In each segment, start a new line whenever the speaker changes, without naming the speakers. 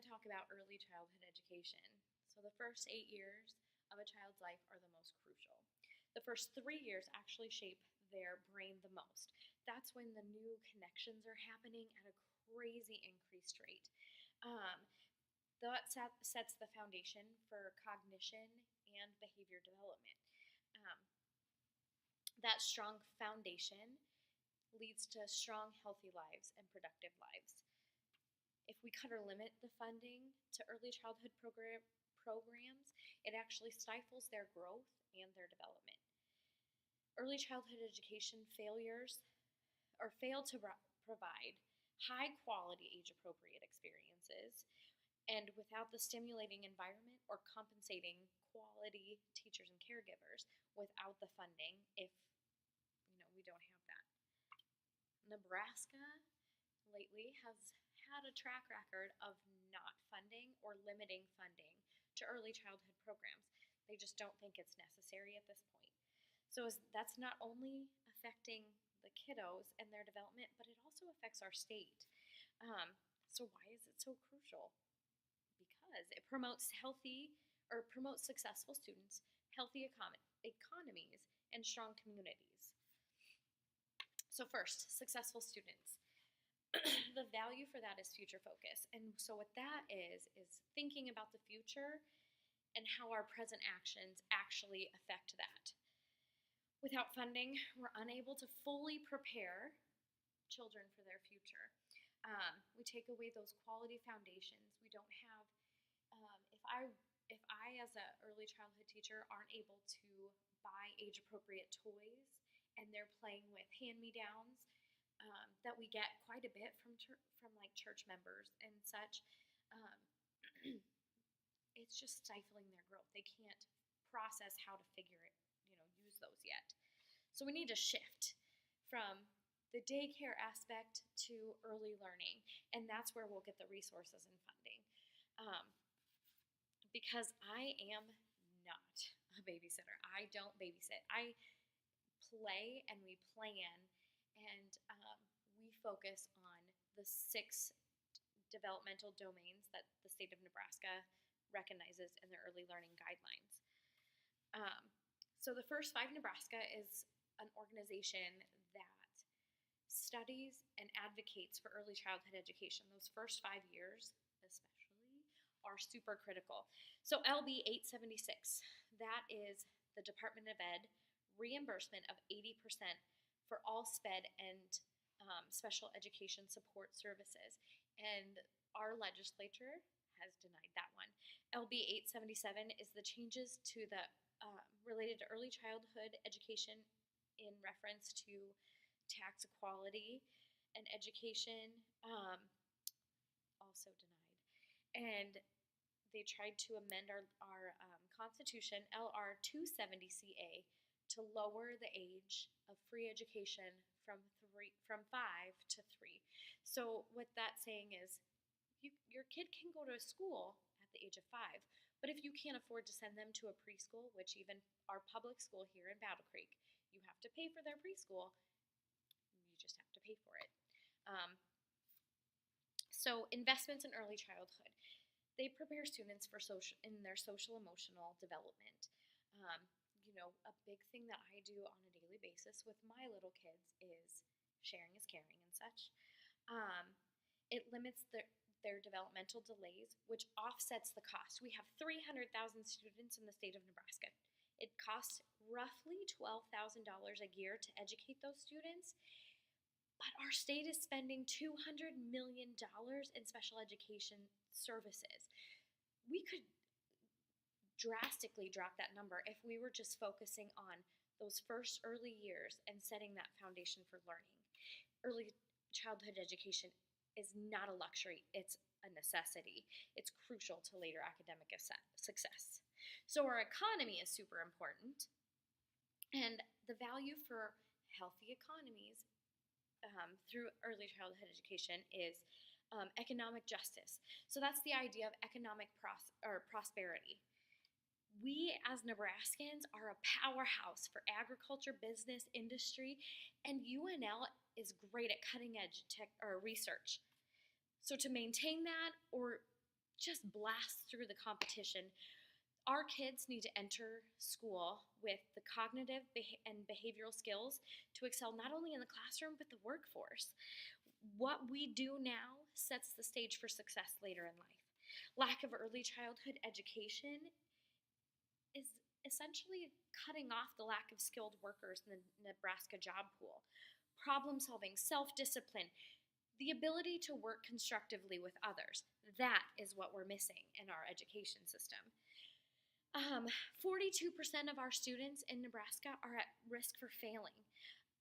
to talk about early childhood education. So, the first 8 years of a child's life are the most crucial. The first 3 years actually shape their brain the most. That's when the new connections are happening at a crazy increased rate. Um, that sets the foundation for cognition and behavior development. Um, that strong foundation leads to strong, healthy lives and productive lives. If we cut or limit the funding to early childhood programs, it actually stifles their growth and their development. Early childhood education failures or fail to provide high quality age appropriate experiences and without the stimulating environment or compensating quality teachers and caregivers without the funding if we don't have that. Nebraska lately has had a track record of not funding or limiting funding to early childhood programs. They just don't think it's necessary at this point. So that's not only affecting the kiddos and their development, but it also affects our state. So why is it so crucial? Because it promotes successful students, healthy economies, and strong communities. So first, successful students. The value for that is future focus. And so what that is thinking about the future and how our present actions actually affect that. Without funding, we're unable to fully prepare children for their future. We take away those quality foundations. We don't have, if I as an early childhood teacher aren't able to buy age appropriate toys and they're playing with hand-me-downs, that we get quite a bit from like church members and such, it's just stifling their growth. They can't process how to use those yet. So we need to shift from the daycare aspect to early learning, and that's where we'll get the resources and funding. Because I am not a babysitter. I don't babysit. I play and we plan, and we focus on the 6 developmental domains that the state of Nebraska recognizes in their early learning guidelines. So the First 5 Nebraska is an organization that studies and advocates for early childhood education. Those first 5 years, especially, are super critical. So LB 876, that is the Department of Ed reimbursement of 80% for all SPED and special education support services. And our legislature has denied that one. LB 877 is the changes to the related to early childhood education in reference to tax equality and education, also denied. And they tried to amend our Constitution, LR 270CA, to lower the age of free education from 5 to 3. So what that's saying is, your kid can go to a school at the age of 5, but if you can't afford to send them to a preschool, which even our public school here in Battle Creek, you have to pay for their preschool. You just have to pay for it. So investments in early childhood. They prepare students for in their social emotional development. A big thing that I do on a daily basis with my little kids is sharing is caring and such. It limits their developmental delays, which offsets the cost. We have 300,000 students in the state of Nebraska. It costs roughly $12,000 a year to educate those students, but our state is spending $200 million in special education services. We could drastically drop that number if we were just focusing on those first early years and setting that foundation for learning. Early childhood education is not a luxury, it's a necessity. It's crucial to later academic success. So our economy is super important, and the value for healthy economies through early childhood education is economic justice. So that's the idea of economic prosperity. We as Nebraskans are a powerhouse for agriculture, business, industry, and UNL is great at cutting edge tech or research. So to maintain that or just blast through the competition. Our kids need to enter school with the cognitive and behavioral skills to excel not only in the classroom but the workforce. What we do now sets the stage for success later in life. Lack of early childhood education is essentially cutting off the lack of skilled workers in the Nebraska job pool. Problem solving, self discipline, the ability to work constructively with others. That is what we're missing in our education system. 42% of our students in Nebraska are at risk for failing.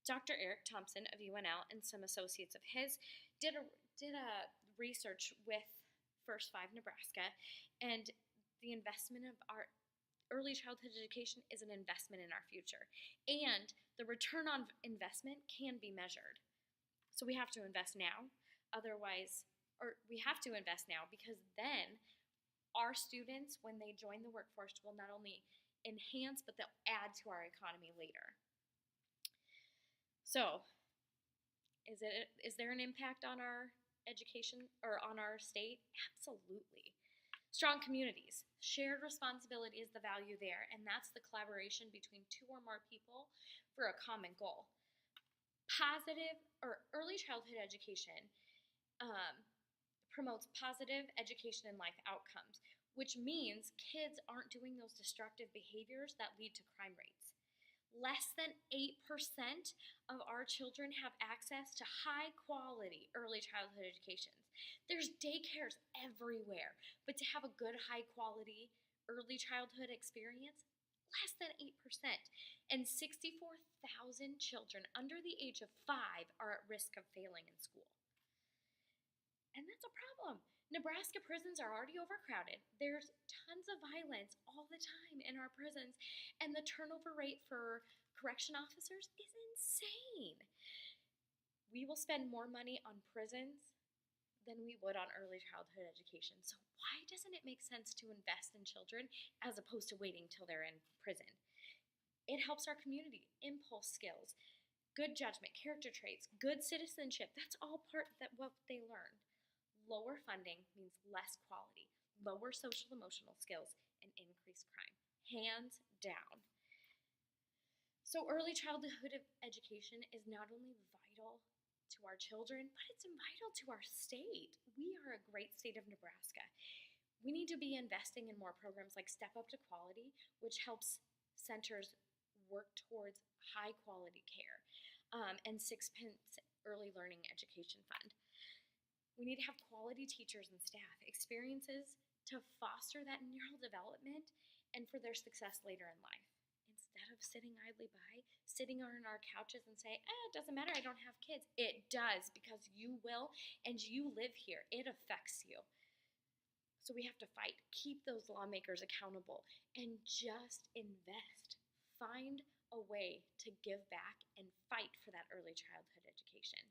Dr. Eric Thompson of UNL and some associates of his did a research with First Five Nebraska, and the investment of our early childhood education is an investment in our future, and the return on investment can be measured. So we have to invest now, we have to invest now, because then our students, when they join the workforce, will not only enhance, but they'll add to our economy later. So, is there an impact on our education or on our state? Absolutely. Strong communities. Shared responsibility is the value there, and that's the collaboration between two or more people for a common goal. Positive or early childhood education promotes positive education and life outcomes, which means kids aren't doing those destructive behaviors that lead to crime rates. Less than 8% of our children have access to high quality early childhood educations. There's daycares everywhere, but to have a good high quality early childhood experience, less than 8%. And 64,000 children under the age of 5 are at risk of failing in school. And that's a problem. Nebraska prisons are already overcrowded. There's tons of violence all the time in our prisons, and the turnover rate for correction officers is insane. We will spend more money on prisons than we would on early childhood education. So why doesn't it make sense to invest in children as opposed to waiting till they're in prison? It helps our community, impulse skills, good judgment, character traits, good citizenship. That's all part of what they learn. Lower funding means less quality, lower social emotional skills, and increased crime. Hands down. So early childhood education is not only vital to our children, but it's vital to our state. We are a great state of Nebraska. We need to be investing in more programs like Step Up to Quality, which helps centers work towards high quality care, and Sixpence Early Learning Education Fund. We need to have quality teachers and staff, experiences to foster that neural development and for their success later in life. Instead of sitting idly by, sitting on our couches and say, it doesn't matter, I don't have kids. It does, because you will, and you live here. It affects you. So we have to fight, keep those lawmakers accountable, and just invest. Find a way to give back and fight for that early childhood education.